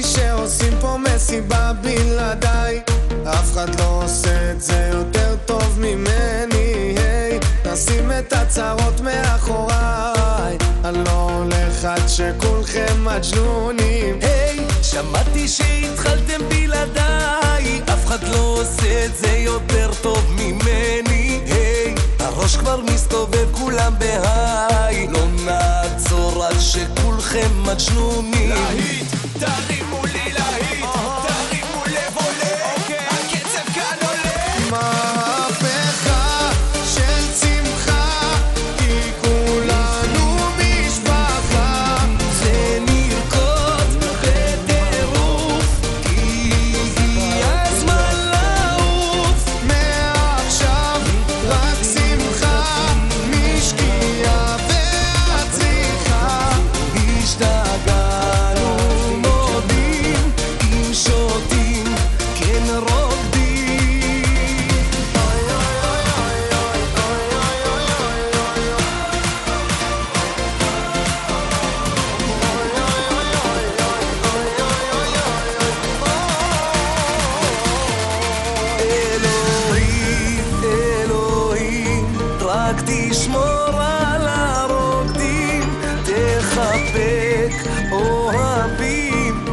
שמעתי שעושים פה מסיבה בלעדיי, אף אחד לא עושה את זה יותר טוב ממני. היי, נשים את הצרות מאחוריי, אני לא הולך עד שכולכם מג'נונים. היי, שמעתי שהתחלתם בלעדיי, אף אחד לא עושה את זה יותר טוב ממני. היי, הראש כבר מסתובב, כולם בהיי, לא נעצור עד שכולכם מג'נונים. להיט, תרימו לי להיט, תרימו לב עולה, הקצב כאן עולה. מהפכה של שמחה, כי כולנו משפחה. זה נרקוד בטירוף, כי הגיע הזמן לעוף. מעכשיו רק שמחה, משקיעה ועד צריכה. השתגענו מודים, אם שותים כן רוקדים. אלוהים, אלוהים, רק תשמור על הרוקדים, תחבק אוהבים,